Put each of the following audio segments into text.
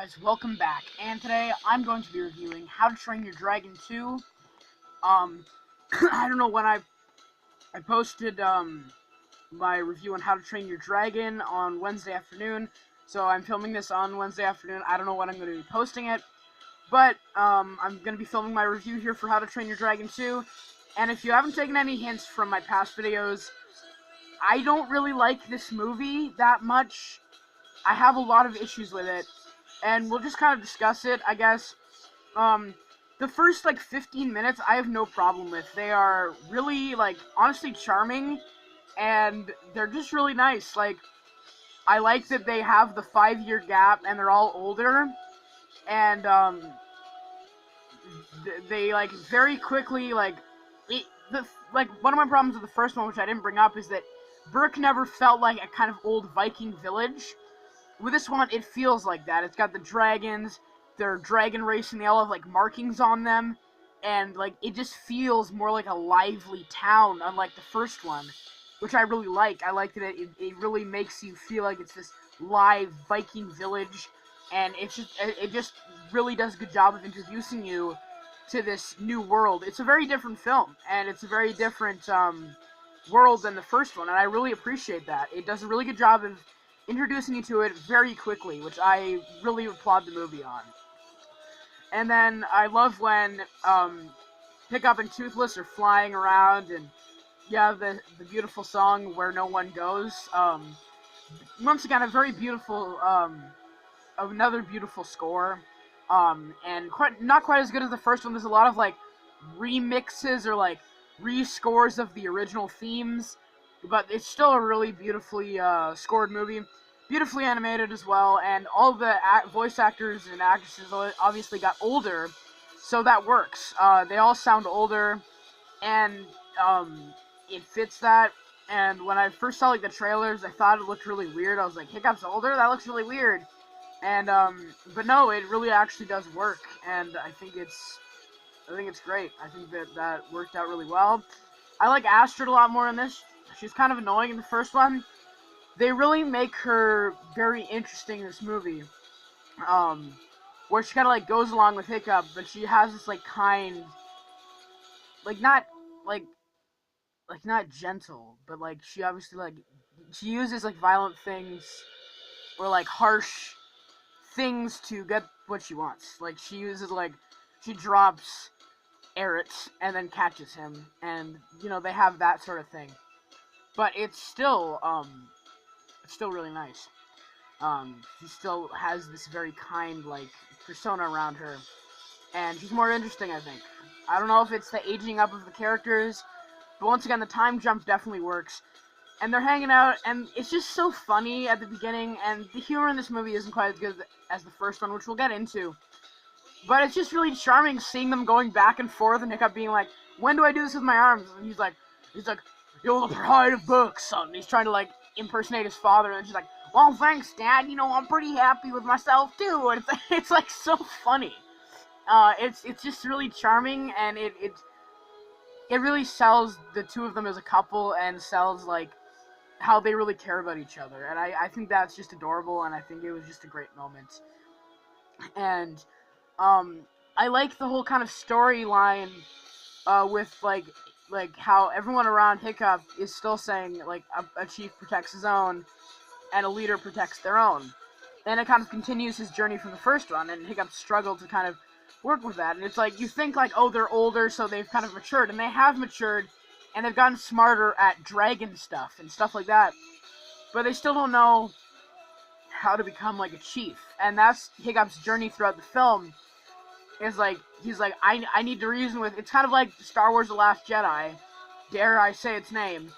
guys, welcome back, and today I'm going to be reviewing How to Train Your Dragon 2. I don't know when I posted, my review on How to Train Your Dragon on Wednesday afternoon, so I'm filming this on Wednesday afternoon. I don't know when I'm going to be posting it, but, I'm going to be filming my review here for How to Train Your Dragon 2, and if you haven't taken any hints from my past videos, I don't really like this movie that much. I have a lot of issues with it, and we'll just kind of discuss it, I guess. The first, 15 minutes, I have no problem with. They are really, honestly charming, and they're just really nice. I like that they have the 5-year gap, and they're all older, and, they, very quickly, one of my problems with the first one, which I didn't bring up, is that Berk never felt like a kind of old Viking village. With this one, it feels like that. It's got the dragons, their dragon racing, they all have, markings on them, and, it just feels more like a lively town, unlike the first one, which I really like. I like that it really makes you feel like it's this live Viking village, and it just really does a good job of introducing you to this new world. It's a very different film, and it's a very different, world than the first one, and I really appreciate that. It does a really good job of introducing you to it very quickly, which I really applaud the movie on. And then I love when Hiccup and Toothless are flying around, and you have the beautiful song Where No One Goes. Once again, a very beautiful, another beautiful score, and not quite as good as the first one. There's a lot of remixes or rescores of the original themes, but it's still a really beautifully scored movie, beautifully animated as well, and all the voice actors and actresses obviously got older, so that works. They all sound older, and it fits that. And when I first saw the trailers, I thought it looked really weird. I was like, Hiccup's older? That looks really weird. And but no, it really actually does work, and I think it's great. I think that worked out really well. I like Astrid a lot more in this. She's kind of annoying in the first one. They really make her very interesting in this movie. Where she kind of goes along with Hiccup, but she has this kind, not not gentle, but she obviously she uses violent things or harsh things to get what she wants. She uses she drops Eret and then catches him, and they have that sort of thing. But it's still really nice. She still has this very kind, persona around her, and she's more interesting, I think. I don't know if it's the aging up of the characters, but once again, the time jump definitely works. And they're hanging out, and it's just so funny at the beginning, and the humor in this movie isn't quite as good as the first one, which we'll get into. But it's just really charming seeing them going back and forth, and Hiccup being like, when do I do this with my arms? And he's like, you're the pride of Berk, son. He's trying to, impersonate his father, and she's like, well, thanks, Dad. I'm pretty happy with myself, too. And it's so funny. It's just really charming, and it really sells the two of them as a couple, and sells, how they really care about each other. And I think that's just adorable, and I think it was just a great moment. And, I like the whole kind of storyline, with, how everyone around Hiccup is still saying, a chief protects his own, and a leader protects their own. And it kind of continues his journey from the first one, and Hiccup struggled to kind of work with that. And it's you think, oh, they're older, so they've kind of matured, and they have matured, and they've gotten smarter at dragon stuff, and stuff like that. But they still don't know how to become, a chief. And that's Hiccup's journey throughout the film, is he's I need to reason with, it's kind of like Star Wars The Last Jedi, dare I say its name,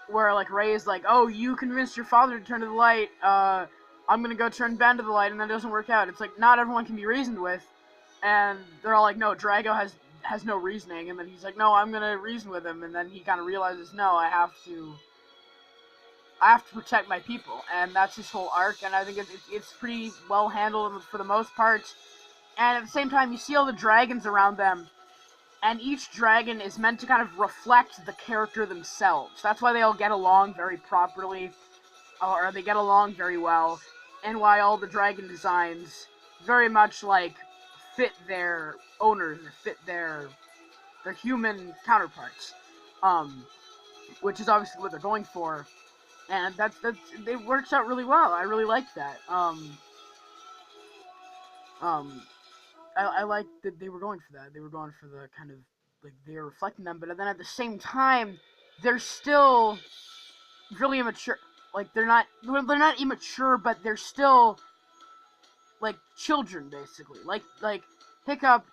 where Rey is oh, you convinced your father to turn to the light, I'm gonna go turn Ben to the light, and that doesn't work out. It's not everyone can be reasoned with, and they're all no, Drago has no reasoning, and then he's no, I'm gonna reason with him, and then he kind of realizes, no, I have to protect my people, and that's his whole arc, and I think it's pretty well handled for the most part. And at the same time, you see all the dragons around them, and each dragon is meant to kind of reflect the character themselves. That's why they all get along very properly, or they get along very well. and why all the dragon designs very much, like, fit their owners, or fit their human counterparts, which is obviously what they're going for, and that's it works out really well. I really like that. I like that they were going for that. They were going for the kind of, like, they're reflecting them, but then at the same time, they're still really immature. Like, they're not immature, but they're still, like, children, basically. Like Hiccup,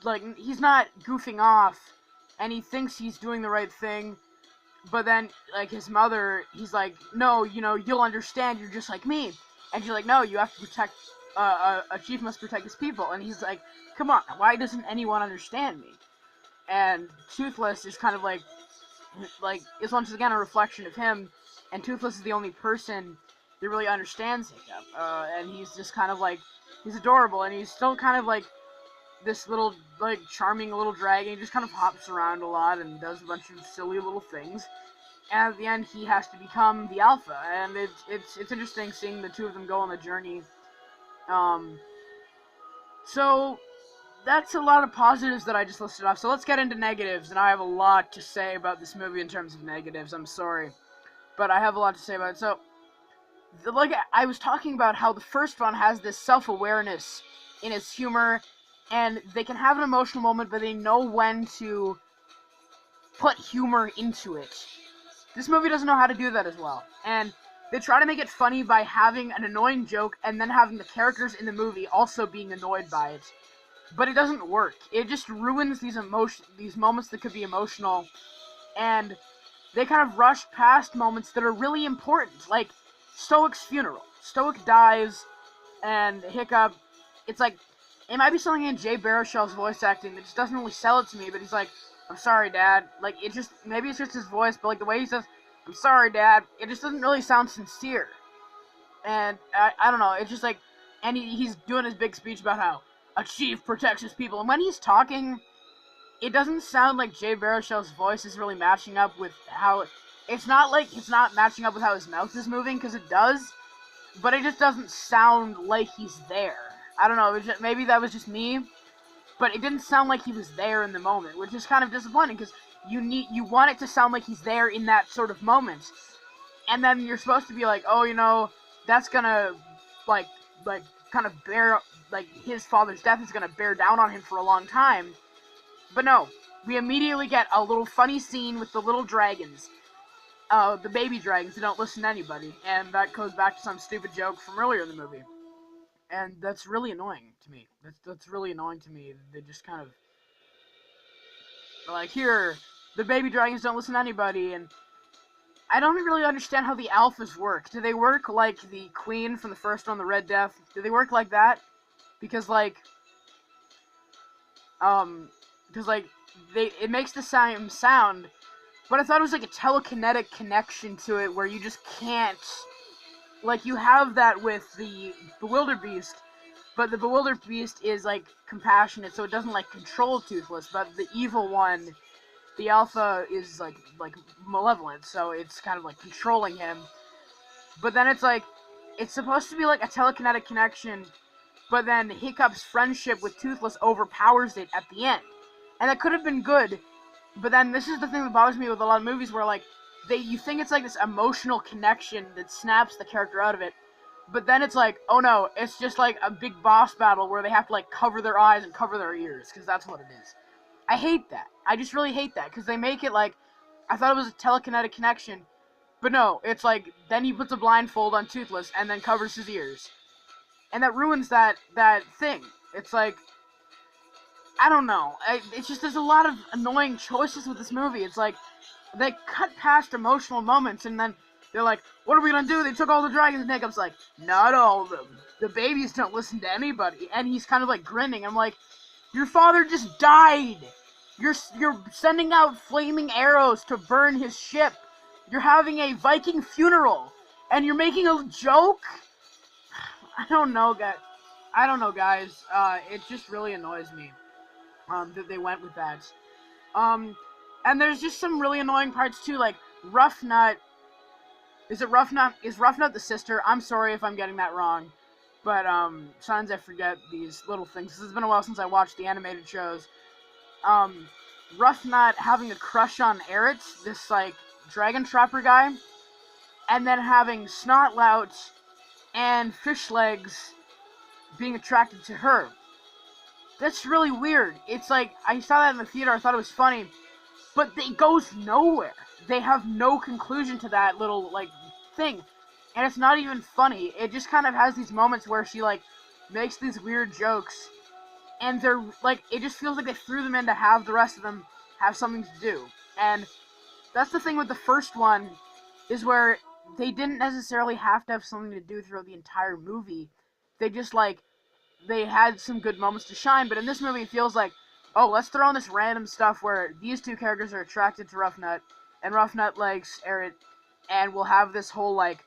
like, he's not goofing off, and he thinks he's doing the right thing, but then, like, his mother, he's like, no, you'll understand, you're just like me. And she's like, no, you have to protect, a chief must protect his people. And he's like, come on, why doesn't anyone understand me? And Toothless is kind of like, is once again a reflection of him, and Toothless is the only person that really understands Hiccup, and he's just kind of like, he's adorable, and he's still kind of like this little, like, charming little dragon. He just kind of hops around a lot and does a bunch of silly little things, and at the end he has to become the alpha, and it's interesting seeing the two of them go on the journey. So that's a lot of positives that I just listed off. So let's get into negatives, and I have a lot to say about this movie in terms of negatives. I'm sorry, but I have a lot to say about it. So, like I was talking about how the first one has this self-awareness in its humor, and they can have an emotional moment, but they know when to put humor into it. This movie doesn't know how to do that as well, and they try to make it funny by having an annoying joke and then having the characters in the movie also being annoyed by it. But it doesn't work. It just ruins these moments that could be emotional, and they kind of rush past moments that are really important, like Stoic's funeral. Stoic dies, and Hiccup, it's like, it might be something in Jay Baruchel's voice acting that just doesn't really sell it to me, but he's like, I'm sorry, Dad. Like, maybe it's just his voice, but, like, the way he says, I'm sorry, Dad, it just doesn't really sound sincere. And, I don't know, it's just like, and he's doing his big speech about how a chief protects his people, and when he's talking, it doesn't sound like Jay Baruchel's voice is really matching up with how, it's not like it's not matching up with how his mouth is moving, because it does, but it just doesn't sound like he's there. I don't know, maybe that was just me, but it didn't sound like he was there in the moment, which is kind of disappointing, because you want it to sound like he's there in that sort of moment, and then you're supposed to be like, oh, that's gonna, like, kind of bear, like, his father's death is gonna bear down on him for a long time, but no, we immediately get a little funny scene with the little dragons, the baby dragons who don't listen to anybody, and that goes back to some stupid joke from earlier in the movie. And that's really annoying to me. That's really annoying to me. They just kind of, like, here, the baby dragons don't listen to anybody, and I don't really understand how the alphas work. Do they work like the queen from the first one, the Red Death? Do they work like that? Because, like, it makes the same sound, but I thought it was like a telekinetic connection to it where you just can't, like, you have that with the Bewilderbeast, but the Bewilderbeast is, like, compassionate, so it doesn't, like, control Toothless, but the evil one, the alpha, is, like malevolent, so it's kind of, like, controlling him. But then it's, like, it's supposed to be, like, a telekinetic connection, but then Hiccup's friendship with Toothless overpowers it at the end. And that could have been good, but then this is the thing that bothers me with a lot of movies where, like, you think it's like this emotional connection that snaps the character out of it, but then it's like, oh no, it's just like a big boss battle where they have to, like, cover their eyes and cover their ears, because that's what it is. I hate that. I just really hate that, because they make it like, I thought it was a telekinetic connection, but no, it's like, then he puts a blindfold on Toothless and then covers his ears. And that ruins that thing. It's like, I don't know. It's just, there's a lot of annoying choices with this movie. It's like, they cut past emotional moments, and then they're like, what are we gonna do? They took all the dragons, and Hiccup's like, not all of them. The babies don't listen to anybody. And he's kind of, like, grinning. I'm like, your father just died! You're sending out flaming arrows to burn his ship. You're having a Viking funeral, and you're making a joke? I don't know, guys. It just really annoys me, that they went with that. And there's just some really annoying parts, too, like, Roughnut. Is Roughnut the sister? I'm sorry if I'm getting that wrong. But, sometimes I forget these little things. This has been a while since I watched the animated shows. Roughnut having a crush on Erit, this, like, dragon trapper guy, and then having Snotlout and Fishlegs being attracted to her. That's really weird. It's like, I saw that in the theater, I thought it was funny, but it goes nowhere. They have no conclusion to that little, like, thing. And it's not even funny. It just kind of has these moments where she, like, makes these weird jokes, and they're, like, it just feels like they threw them in to have the rest of them have something to do. And that's the thing with the first one, is where they didn't necessarily have to have something to do throughout the entire movie. They just, like, they had some good moments to shine, but in this movie it feels like, oh, let's throw in this random stuff where these two characters are attracted to Roughnut, and Roughnut likes Erit, and we'll have this whole, like,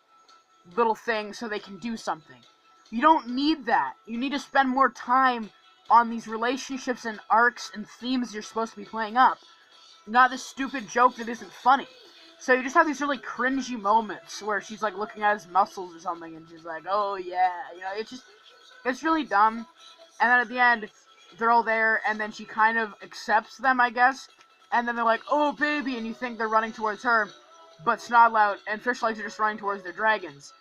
little thing so they can do something. You don't need that. You need to spend more time on these relationships and arcs and themes you're supposed to be playing up, not this stupid joke that isn't funny. So you just have these really cringy moments where she's, like, looking at his muscles or something, and she's like, oh yeah, you know, it's really dumb. And then at the end, they're all there, and then she kind of accepts them, I guess, and then they're like, oh baby, and you think they're running towards her, but Snotlout and Fishlegs are just running towards their dragons.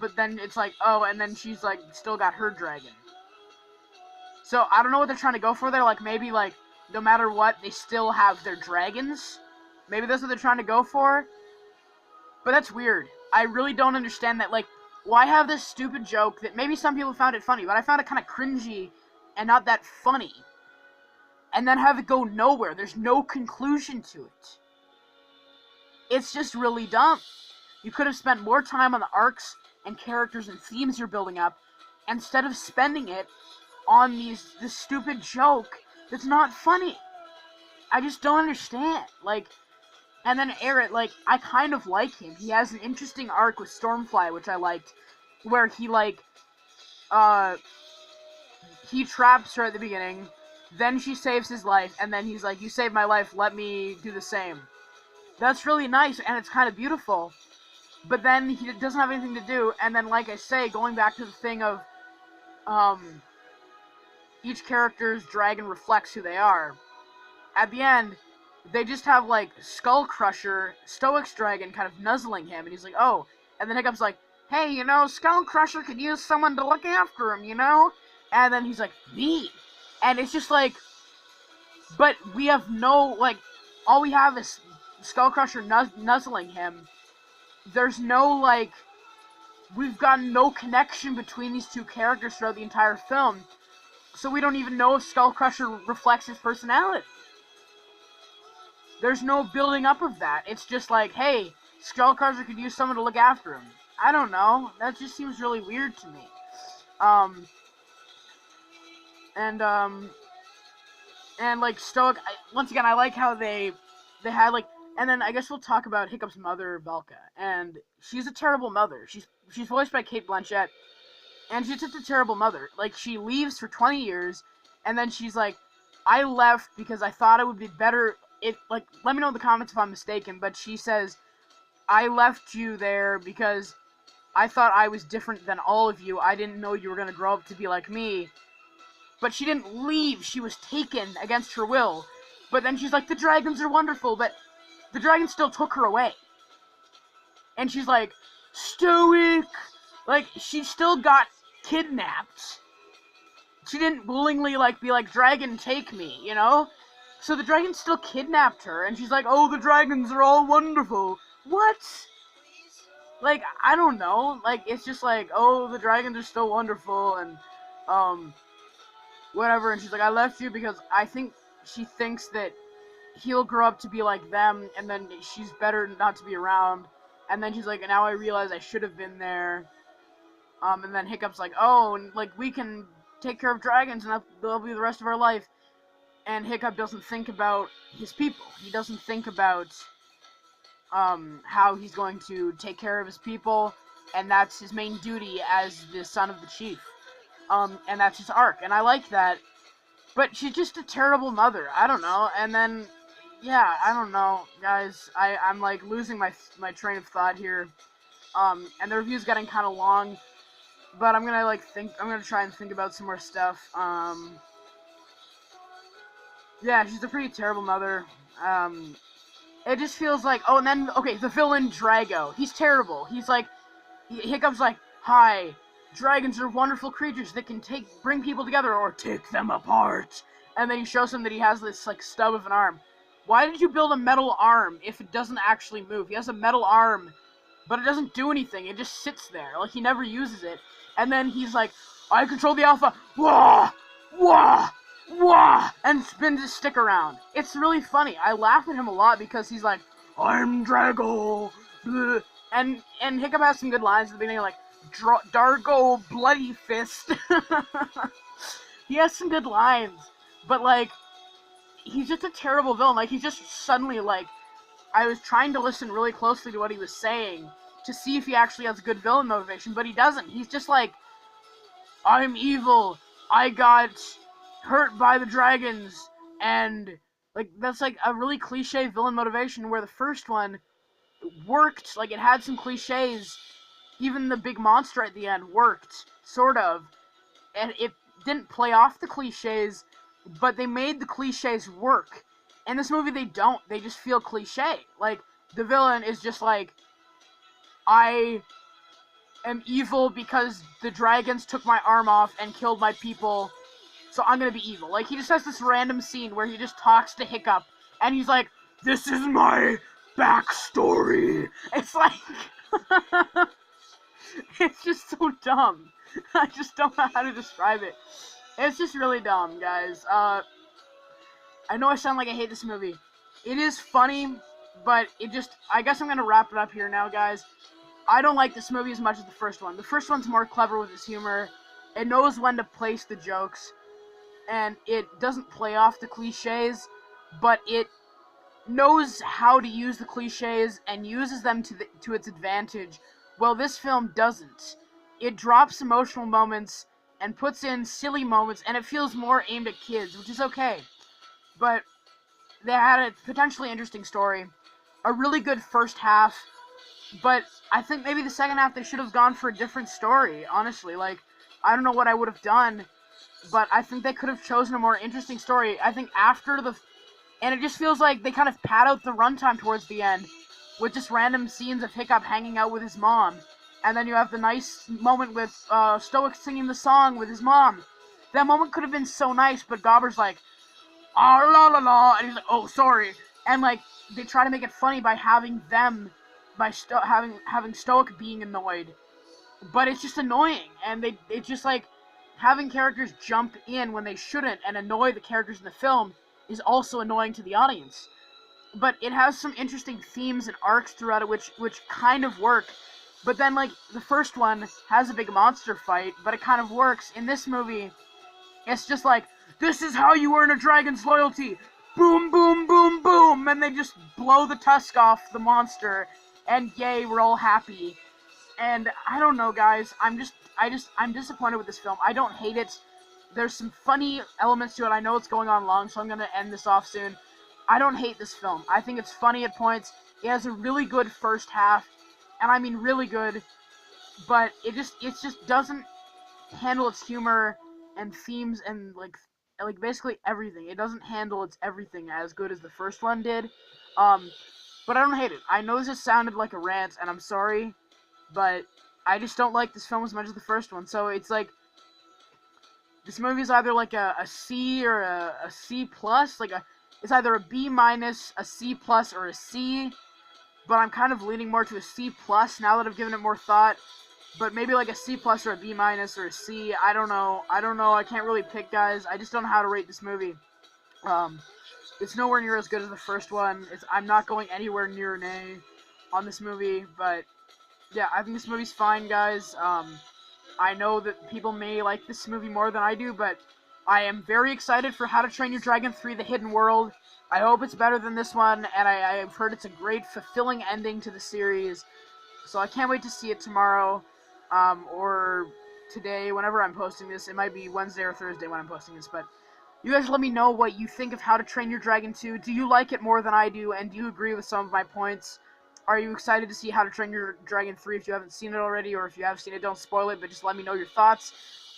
But then it's like, oh, and then she's, like, still got her dragon. So, I don't know what they're trying to go for there. Like, maybe, like, no matter what, they still have their dragons. Maybe that's what they're trying to go for. But that's weird. I really don't understand that. Like, why have this stupid joke that maybe some people found it funny, but I found it kind of cringy and not that funny. And then have it go nowhere. There's no conclusion to it. It's just really dumb. You could have spent more time on the arcs and characters and themes you're building up, instead of spending it on this stupid joke that's not funny. I just don't understand. Like, and then Erit, like, I kind of like him. He has an interesting arc with Stormfly, which I liked, where he, like, he traps her at the beginning, then she saves his life, and then he's like, you saved my life, let me do the same. That's really nice, and it's kind of beautiful. But then he doesn't have anything to do, and then, like I say, going back to the thing of, each character's dragon reflects who they are. At the end, they just have, like, Skull Crusher, Stoic's dragon, kind of nuzzling him, and he's like, oh. And then Hiccup's like, hey, you know, Skull Crusher could use someone to look after him, you know? And then he's like, me? And it's just like, but we have no, like, all we have is Skull Crusher nuzzling him. There's no, like, we've got no connection between these two characters throughout the entire film, so we don't even know if Skull Crusher reflects his personality. There's no building up of that. It's just like, hey, Skull Crusher could use someone to look after him. I don't know. That just seems really weird to me. And like, Stoic, once again, I like how they had, like, and then I guess we'll talk about Hiccup's mother, Velka, and she's a terrible mother. She's voiced by Cate Blanchett, and she's just a terrible mother. Like, she leaves for 20 years, and then she's like, I left because I thought it would be better, like, let me know in the comments if I'm mistaken, but she says, I left you there because I thought I was different than all of you. I didn't know you were going to grow up to be like me. But she didn't leave. She was taken against her will. But then she's like, the dragons are wonderful, but the dragon still took her away. And she's like, Stoic! Like, she still got kidnapped. She didn't willingly, like, be like, dragon, take me, you know? So the dragon still kidnapped her, and she's like, oh, the dragons are all wonderful. What? Like, I don't know. Like, it's just like, oh, the dragons are still wonderful, and, whatever. And she's like, I left you because I think she thinks that he'll grow up to be like them, and then she's better not to be around. And then she's like, now I realize I should have been there. And then Hiccup's like, oh, and, like, we can take care of dragons, and that'll be the rest of our life. And Hiccup doesn't think about his people. He doesn't think about, how he's going to take care of his people, and that's his main duty as the son of the chief. And that's his arc, and I like that. But she's just a terrible mother. I don't know. And then, yeah, I don't know, guys. I'm, like, losing my train of thought here. And the review's getting kind of long. But I'm gonna try and think about some more stuff. Yeah, she's a pretty terrible mother. It just feels like, oh, and then, okay, the villain, Drago. He's terrible. He's like, Hiccup's like, hi, dragons are wonderful creatures that can bring people together or take them apart. And then he shows him that he has this, like, stub of an arm. Why did you build a metal arm if it doesn't actually move? He has a metal arm, but it doesn't do anything. It just sits there. Like, he never uses it. And then he's like, I control the alpha. Wah! Wah! Wah! And spins his stick around. It's really funny. I laugh at him a lot because he's like, I'm Drago. Bleh. And Hiccup has some good lines at the beginning, like, Dargo Bloody Fist. He has some good lines. But, like, he's just a terrible villain. Like, he's just suddenly, like, I was trying to listen really closely to what he was saying to see if he actually has good villain motivation, but he doesn't. He's just like, I'm evil. I got hurt by the dragons. And, like, that's, like, a really cliche villain motivation where the first one worked. Like, it had some cliches. Even the big monster at the end worked, sort of. And it didn't play off the cliches, but they made the cliches work. In this movie, they don't. They just feel cliche. Like, the villain is just like, I am evil because the dragons took my arm off and killed my people, so I'm gonna be evil. Like, he just has this random scene where he just talks to Hiccup, and he's like, this is my backstory. It's like, it's just so dumb. I just don't know how to describe it. It's just really dumb, guys. I know I sound like I hate this movie. It is funny, but I guess I'm gonna wrap it up here now, guys. I don't like this movie as much as the first one. The first one's more clever with its humor. It knows when to place the jokes, and it doesn't play off the cliches, but it knows how to use the cliches and uses them to its advantage. Well, this film doesn't. It drops emotional moments and puts in silly moments, and it feels more aimed at kids, which is okay. But they had a potentially interesting story, a really good first half, but I think maybe the second half they should have gone for a different story, honestly. Like, I don't know what I would have done, but I think they could have chosen a more interesting story. I think and it just feels like they kind of pad out the runtime towards the end, with just random scenes of Hiccup hanging out with his mom. And then you have the nice moment with Stoic singing the song with his mom. That moment could have been so nice, but Gobber's like, ah, la la la, and he's like, oh, sorry. And, like, they try to make it funny by having having Stoic being annoyed. But it's just annoying, and it's just, like, having characters jump in when they shouldn't and annoy the characters in the film is also annoying to the audience. But it has some interesting themes and arcs throughout it which kind of work. But then, like, the first one has a big monster fight, but it kind of works. In this movie, it's just like, this is how you earn a dragon's loyalty! Boom, boom, boom, boom! And they just blow the tusk off the monster, and yay, we're all happy. And I don't know, guys, I'm disappointed with this film. I don't hate it. There's some funny elements to it. I know it's going on long, so I'm gonna end this off soon. I don't hate this film. I think it's funny at points. It has a really good first half, and I mean really good, but it just doesn't handle its humor and themes and like basically everything. It doesn't handle its everything as good as the first one did. But I don't hate it. I know this just sounded like a rant, and I'm sorry, but I just don't like this film as much as the first one. So it's like, this movie is either like a C or a C plus, it's either a B minus, a C plus, or a C. But I'm kind of leaning more to a C plus now that I've given it more thought. But maybe like a C plus or a B minus or a C. I don't know. I can't really pick, guys. I just don't know how to rate this movie. It's nowhere near as good as the first one. I'm not going anywhere near an A on this movie. But yeah, I think this movie's fine, guys. I know that people may like this movie more than I do, but I am very excited for How to Train Your Dragon 3: The Hidden World. I hope it's better than this one, and I've heard it's a great, fulfilling ending to the series. So I can't wait to see it tomorrow, or today, whenever I'm posting this. It might be Wednesday or Thursday when I'm posting this, but you guys let me know what you think of How to Train Your Dragon 2. Do you like it more than I do, and do you agree with some of my points? Are you excited to see How to Train Your Dragon 3 if you haven't seen it already, or if you have seen it, don't spoil it, but just let me know your thoughts.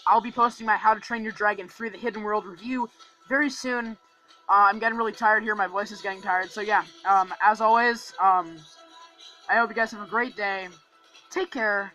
I'll be posting my How to Train Your Dragon 3 The Hidden World review very soon. I'm getting really tired here. My voice is getting tired. So yeah, as always, I hope you guys have a great day. Take care.